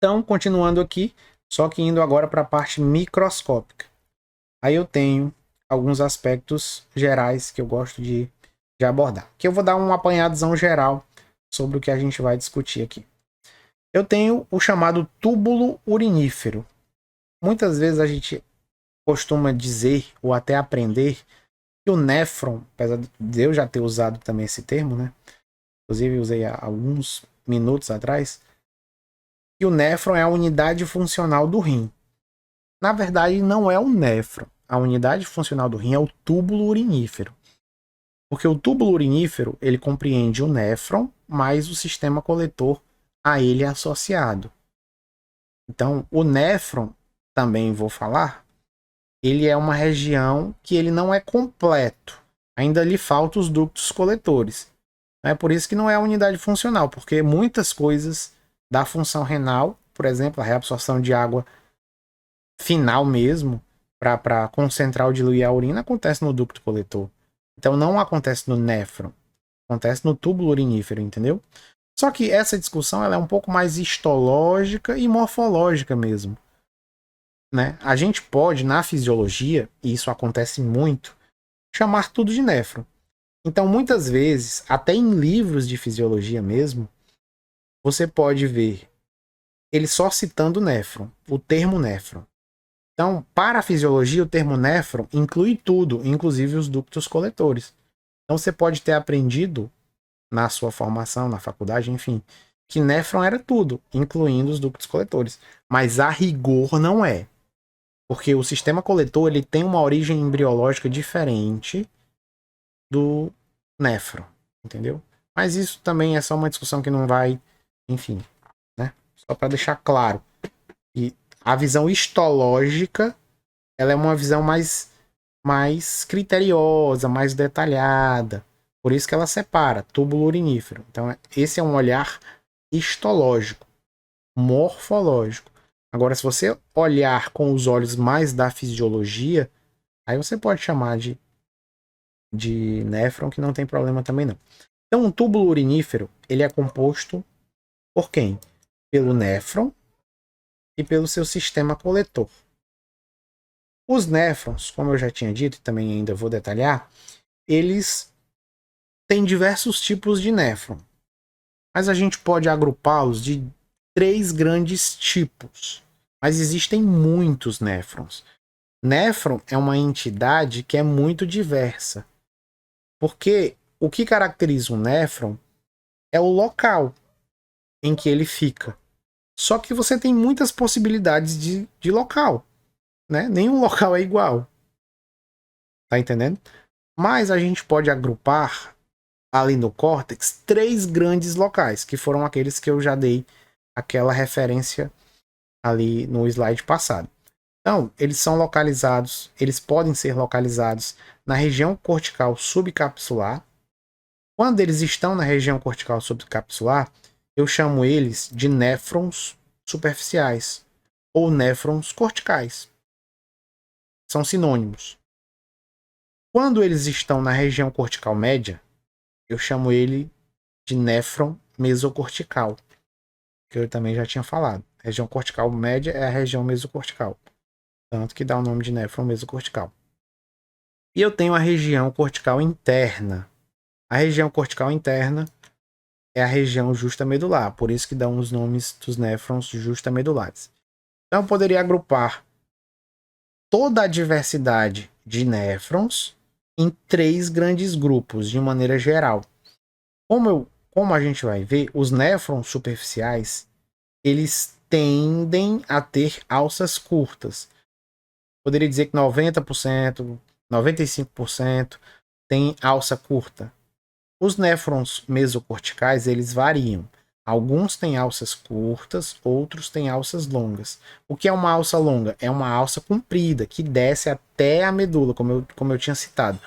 Então, continuando aqui, só que indo agora para a parte microscópica. Aí eu tenho alguns aspectos gerais que eu gosto de abordar. Que eu vou dar um apanhadozão geral sobre o que a gente vai discutir aqui. Eu tenho o chamado túbulo urinífero. Muitas vezes a gente costuma dizer, ou até aprender, que o néfron, apesar de eu já ter usado também esse termo, né? Inclusive usei há alguns minutos atrás, que o néfron é a unidade funcional do rim. Na verdade, não é o néfron. A unidade funcional do rim é o túbulo urinífero. Porque o túbulo urinífero, ele compreende o néfron mais o sistema coletor a ele associado. Então, o néfron, também vou falar, ele é uma região que ele não é completo. Ainda lhe faltam os ductos coletores. É por isso que não é a unidade funcional, porque muitas coisas da função renal, por exemplo, a reabsorção de água final mesmo, para concentrar ou diluir a urina, acontece no ducto coletor. Então não acontece no néfron, acontece no túbulo urinífero, entendeu? Só que essa discussão ela é um pouco mais histológica e morfológica mesmo. Né? A gente pode, na fisiologia, e isso acontece muito, chamar tudo de néfron. Então, muitas vezes, até em livros de fisiologia mesmo, você pode ver ele só citando néfron, o termo néfron. Então, para a fisiologia, o termo néfron inclui tudo, inclusive os ductos coletores. Então, você pode ter aprendido na sua formação, na faculdade, enfim, que néfron era tudo, incluindo os ductos coletores. Mas a rigor não é. Porque o sistema coletor ele tem uma origem embriológica diferente do néfron, entendeu? Mas isso também é só uma discussão que não vai, enfim, né? Só para deixar claro. E a visão histológica, ela é uma visão mais criteriosa, mais detalhada. Por isso que ela separa túbulo urinífero. Então, esse é um olhar histológico, morfológico. Agora, se você olhar com os olhos mais da fisiologia, aí você pode chamar de néfron, que não tem problema também não. Então, um túbulo urinífero, ele é composto por quem? Pelo néfron e pelo seu sistema coletor. Os néfrons, como eu já tinha dito e também ainda vou detalhar, eles têm diversos tipos de néfron. Mas a gente pode agrupá-los de 3 grandes tipos. Mas existem muitos néfrons. Néfron é uma entidade que é muito diversa. Porque o que caracteriza um néfron é o local em que ele fica. Só que você tem muitas possibilidades de local. Né? Nenhum local é igual. Tá entendendo? Mas a gente pode agrupar ali no córtex 3 grandes locais, que foram aqueles que eu já dei aquela referência ali no slide passado. Então, eles são localizados, eles podem ser localizados na região cortical subcapsular. Quando eles estão na região cortical subcapsular, eu chamo eles de néfrons superficiais ou néfrons corticais. São sinônimos. Quando eles estão na região cortical média, eu chamo ele de néfron mesocortical, que eu também já tinha falado. A região cortical média é a região mesocortical, tanto que dá o nome de néfron mesocortical. E eu tenho a região cortical interna. A região cortical interna é a região justamedular, por isso que dão os nomes dos néfrons justamedulares. Então eu poderia agrupar toda a diversidade de néfrons em 3 grandes grupos, de maneira geral. Como a gente vai ver, os néfrons superficiais, eles tendem a ter alças curtas. Poderia dizer que 90%, 95% tem alça curta. Os néfrons mesocorticais, eles variam. Alguns têm alças curtas, outros têm alças longas. O que é uma alça longa? É uma alça comprida, que desce até a medula, como eu tinha citado.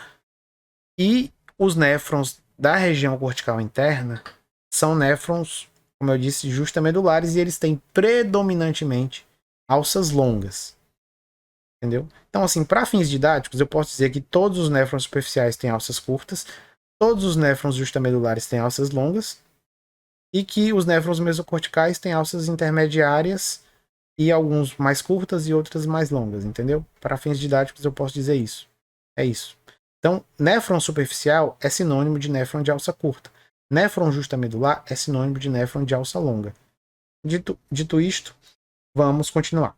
E os néfrons da região cortical interna são néfrons, como eu disse, justamedulares, e eles têm predominantemente alças longas. Entendeu? Então, assim, para fins didáticos, eu posso dizer que todos os néfrons superficiais têm alças curtas, todos os néfrons justamedulares têm alças longas, e que os néfrons mesocorticais têm alças intermediárias e alguns mais curtas e outras mais longas, entendeu? Para fins didáticos eu posso dizer isso. É isso. Então, néfron superficial é sinônimo de néfron de alça curta. Néfron justamedular é sinônimo de néfron de alça longa. Dito isto, vamos continuar.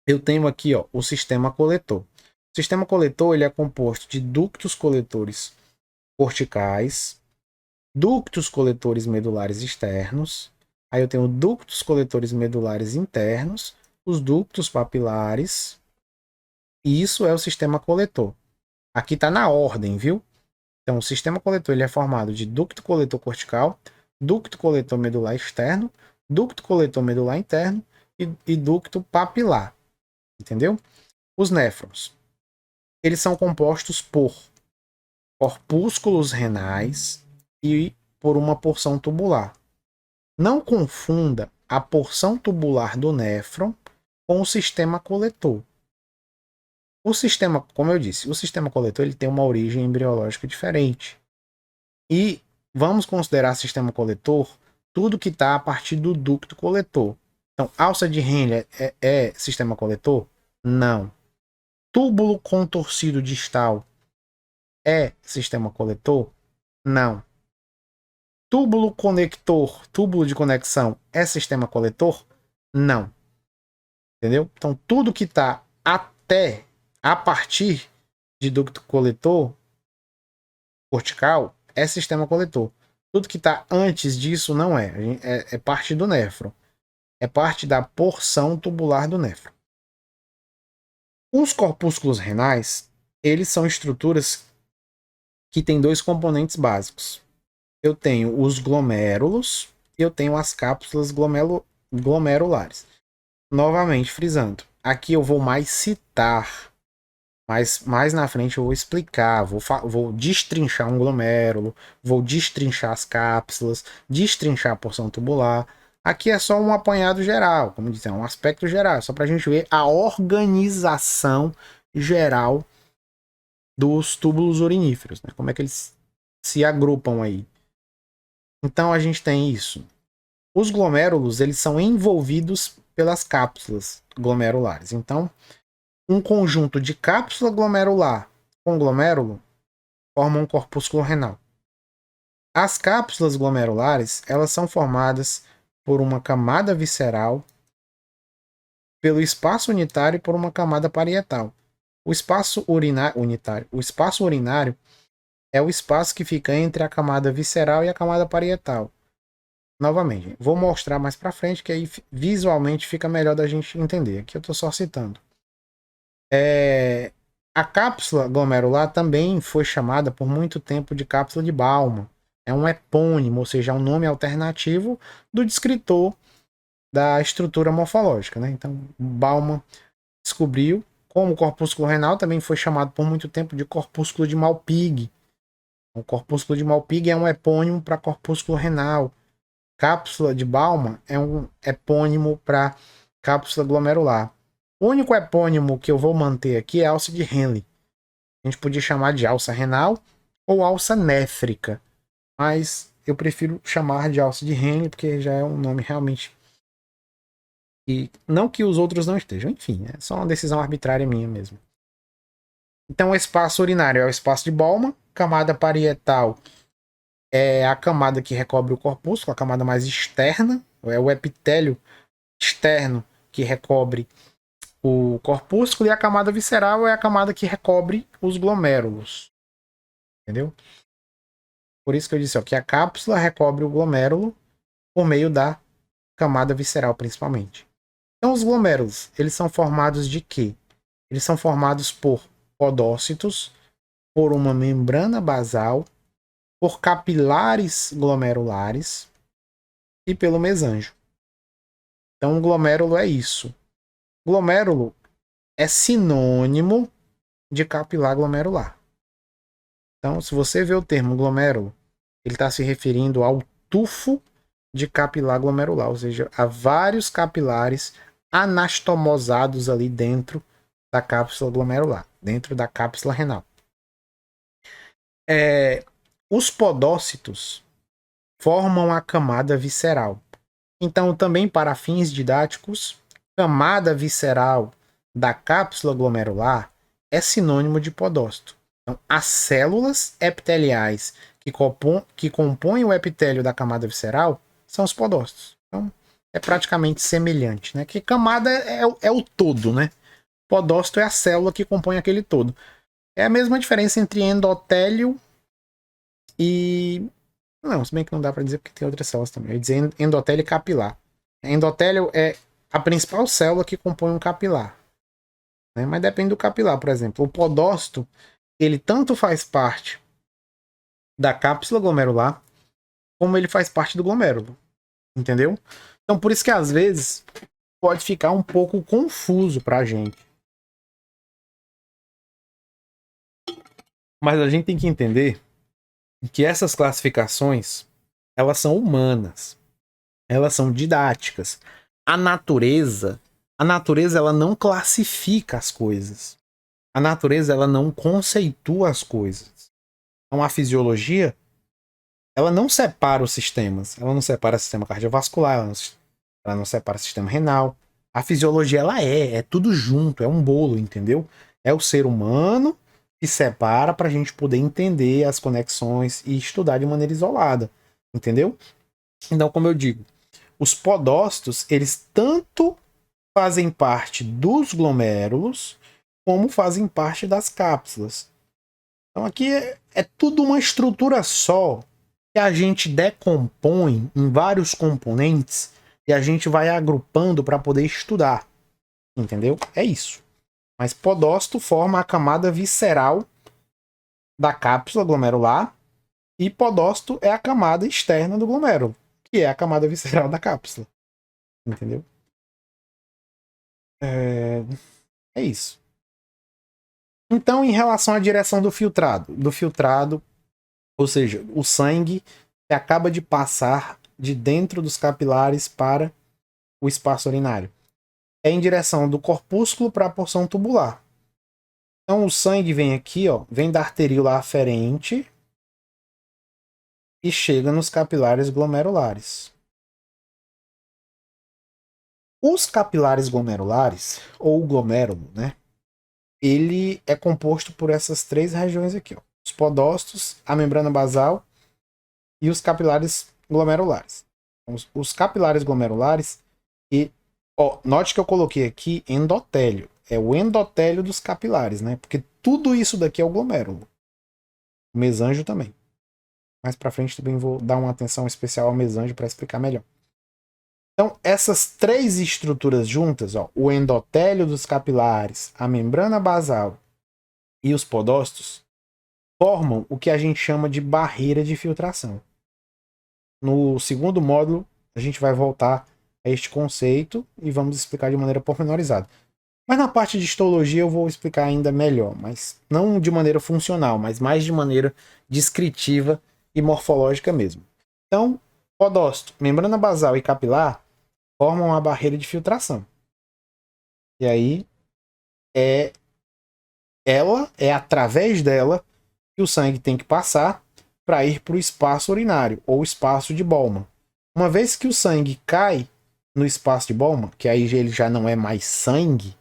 Eu tenho aqui, ó, o sistema coletor. O sistema coletor ele é composto de ductos coletores corticais, ductos coletores medulares externos. Aí eu tenho ductos coletores medulares internos, os ductos papilares. E isso é o sistema coletor. Aqui está na ordem, viu? Então, o sistema coletor ele é formado de ducto coletor cortical, ducto coletor medular externo, ducto coletor medular interno e ducto papilar. Entendeu? Os néfrons. Eles são compostos por corpúsculos renais e por uma porção tubular. Não confunda a porção tubular do néfron com o sistema coletor. O sistema, como eu disse, o sistema coletor ele tem uma origem embriológica diferente. E vamos considerar sistema coletor tudo que está a partir do ducto coletor. Então, alça de Henle é sistema coletor? Não. Túbulo contorcido distal é sistema coletor? Não. Túbulo conector, túbulo de conexão, é sistema coletor? Não. Entendeu? Então, tudo que está a partir de ducto coletor cortical é sistema coletor. Tudo que está antes disso não é. É parte do néfron. É parte da porção tubular do néfron. Os corpúsculos renais, eles são estruturas que têm dois componentes básicos. Eu tenho os glomérulos e eu tenho as cápsulas glomerulares. Novamente, frisando, aqui eu vou mais citar, mas mais na frente eu vou explicar, vou destrinchar um glomérulo, vou destrinchar as cápsulas, destrinchar a porção tubular. Aqui é só um apanhado geral, como dizer, um aspecto geral, só para a gente ver a organização geral dos túbulos uriníferos, né? Como é que eles se agrupam aí. Então a gente tem isso. Os glomérulos, eles são envolvidos pelas cápsulas glomerulares. Então, um conjunto de cápsula glomerular com glomérulo forma um corpúsculo renal. As cápsulas glomerulares, elas são formadas por uma camada visceral, pelo espaço unitário e por uma camada parietal. O espaço urinário é o espaço que fica entre a camada visceral e a camada parietal. Novamente, vou mostrar mais para frente que aí visualmente fica melhor da gente entender. Aqui eu estou só citando. A cápsula glomerular também foi chamada por muito tempo de cápsula de Baumann. É um epônimo, ou seja, é um nome alternativo do descritor da estrutura morfológica, né? Então, Baumann descobriu, como o corpúsculo renal também foi chamado por muito tempo de corpúsculo de Malpighi. O corpúsculo de Malpighi é um epônimo para corpúsculo renal. Cápsula de Baumann é um epônimo para cápsula glomerular. O único epônimo que eu vou manter aqui é a alça de Henle. A gente podia chamar de alça renal ou alça néfrica, mas eu prefiro chamar de alça de Henle porque já é um nome realmente. E não que os outros não estejam, enfim, é só uma decisão arbitrária minha mesmo. Então, o espaço urinário é o espaço de Baumann, camada parietal é a camada que recobre o corpúsculo, a camada mais externa, é o epitélio externo que recobre o corpúsculo, e a camada visceral é a camada que recobre os glomérulos. Entendeu? Por isso que eu disse ó, que a cápsula recobre o glomérulo por meio da camada visceral, principalmente. Então, os glomérulos, eles são formados de quê? Eles são formados por podócitos, por uma membrana basal, por capilares glomerulares e pelo mesângio. Então, o glomérulo é isso. Glomérulo é sinônimo de capilar glomerular. Então, se você vê o termo glomérulo, ele está se referindo ao tufo de capilar glomerular, ou seja, a vários capilares anastomosados ali dentro da cápsula glomerular, dentro da cápsula renal. Os podócitos formam a camada visceral. Então, também para fins didáticos, camada visceral da cápsula glomerular é sinônimo de podócito. Então, as células epiteliais que compõem o epitélio da camada visceral são os podócitos. Então, é praticamente semelhante, né? Que camada é o todo, né? Podócito é a célula que compõe aquele todo. É a mesma diferença entre endotélio e... Não, se bem que não dá para dizer porque tem outras células também. Eu ia dizer endotélio e capilar. Endotélio é a principal célula que compõe um capilar, né? Mas depende do capilar, por exemplo. O podócito, ele tanto faz parte da cápsula glomerular, como ele faz parte do glomérulo, entendeu? Então por isso que às vezes pode ficar um pouco confuso pra gente. Mas a gente tem que entender que essas classificações, elas são humanas, elas são didáticas. A natureza ela não classifica as coisas. A natureza ela não conceitua as coisas. Então a fisiologia, ela não separa os sistemas. Ela não separa o sistema cardiovascular, ela não separa o sistema renal. A fisiologia ela é tudo junto, é um bolo, entendeu? É o ser humano que separa para a gente poder entender as conexões e estudar de maneira isolada, entendeu? Então, como eu digo, os podócitos, eles tanto fazem parte dos glomérulos, como fazem parte das cápsulas. Então aqui é tudo uma estrutura só que a gente decompõe em vários componentes e a gente vai agrupando para poder estudar. Entendeu? É isso. Mas podócito forma a camada visceral da cápsula glomerular e podócito é a camada externa do glomérulo, que é a camada visceral da cápsula. Entendeu? É isso. Então, em relação à direção do filtrado, ou seja, o sangue que acaba de passar de dentro dos capilares para o espaço urinário, é em direção do corpúsculo para a porção tubular. Então, o sangue vem aqui, ó, vem da arteríola aferente e chega nos capilares glomerulares. Os capilares glomerulares, ou glomérulo, né? Ele é composto por essas três regiões aqui, ó. Os podócitos, a membrana basal e os capilares glomerulares. Os capilares glomerulares, e ó, note que eu coloquei aqui endotélio. É o endotélio dos capilares, né? Porque tudo isso daqui é o glomérulo. O mesanjo também. Mais pra frente também vou dar uma atenção especial ao mesanjo para explicar melhor. Então, essas três estruturas juntas, ó, o endotélio dos capilares, a membrana basal e os podócitos, formam o que a gente chama de barreira de filtração. No segundo módulo, a gente vai voltar a este conceito e vamos explicar de maneira pormenorizada. Mas na parte de histologia eu vou explicar ainda melhor, mas não de maneira funcional, mas mais de maneira descritiva e morfológica mesmo. Então, podócito, membrana basal e capilar formam a barreira de filtração. E aí é através dela que o sangue tem que passar para ir para o espaço urinário ou espaço de Bowman. Uma vez que o sangue cai no espaço de Bowman, que aí ele já não é mais sangue,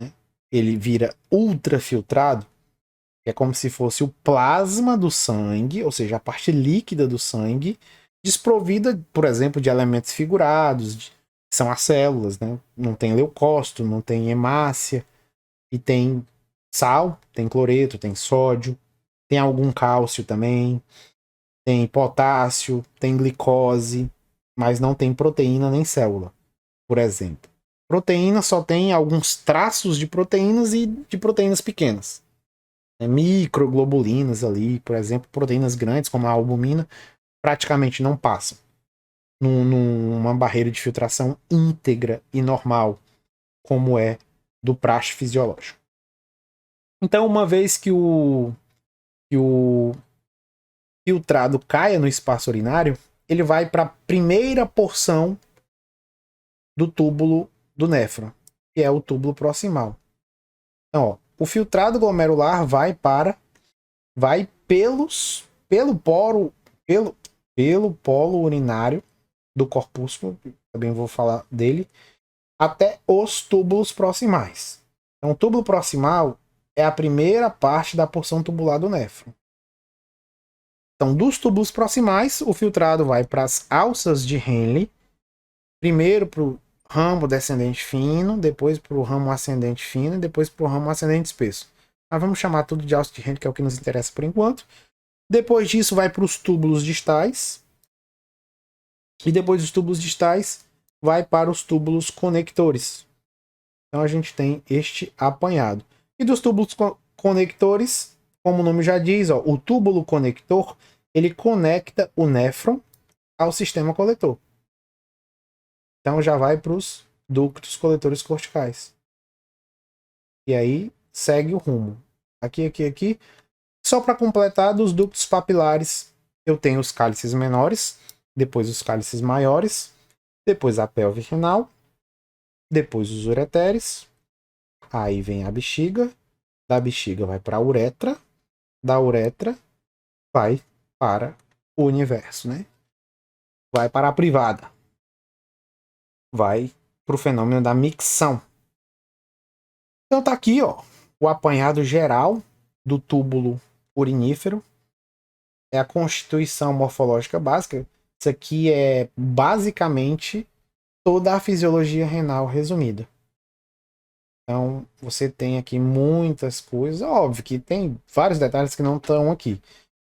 né? Ele vira ultrafiltrado, que é como se fosse o plasma do sangue, ou seja, a parte líquida do sangue, desprovida, por exemplo, de elementos figurados, que são as células, né? Não tem leucócito, não tem hemácia, e tem sal, tem cloreto, tem sódio, tem algum cálcio também, tem potássio, tem glicose, mas não tem proteína nem célula, por exemplo. Proteína só tem alguns traços de proteínas e de proteínas pequenas. Microglobulinas ali, por exemplo, proteínas grandes como a albumina, praticamente não passam numa barreira de filtração íntegra e normal, como é do praxe fisiológico. Então, uma vez que o filtrado caia no espaço urinário, ele vai para a primeira porção do túbulo do néfron, que é o túbulo proximal. Então, ó, o filtrado glomerular vai pelo poro, pelo polo urinário do corpúsculo, também vou falar dele, até os túbulos proximais. Então, o túbulo proximal é a primeira parte da porção tubular do néfron. Então, dos túbulos proximais, o filtrado vai para as alças de Henle, primeiro para o ramo descendente fino, depois para o ramo ascendente fino e depois para o ramo ascendente espesso. Mas vamos chamar tudo de alça de Henle, que é o que nos interessa por enquanto. Depois disso, vai para os túbulos distais. E depois dos túbulos distais, vai para os túbulos conectores. Então, a gente tem este apanhado. E dos túbulos conectores, como o nome já diz, ó, o túbulo conector, ele conecta o néfron ao sistema coletor. Então já vai para os ductos coletores corticais. E aí segue o rumo. Aqui. Só para completar, dos ductos papilares, eu tenho os cálices menores, depois os cálices maiores, depois a pelve renal, depois os ureteres, aí vem a bexiga, da bexiga vai para a uretra, da uretra vai para o universo, né? Vai para a privada. Vai para o fenômeno da micção. Então tá aqui, ó, o apanhado geral do túbulo urinífero. É a constituição morfológica básica. Isso aqui é basicamente toda a fisiologia renal resumida. Então, você tem aqui muitas coisas. Óbvio que tem vários detalhes que não estão aqui.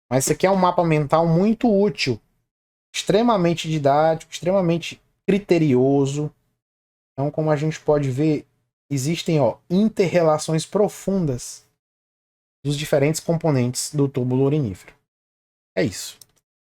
Mas isso aqui é um mapa mental muito útil. Extremamente didático, extremamente criterioso. Então, como a gente pode ver, existem inter-relações profundas dos diferentes componentes do túbulo urinífero. É isso.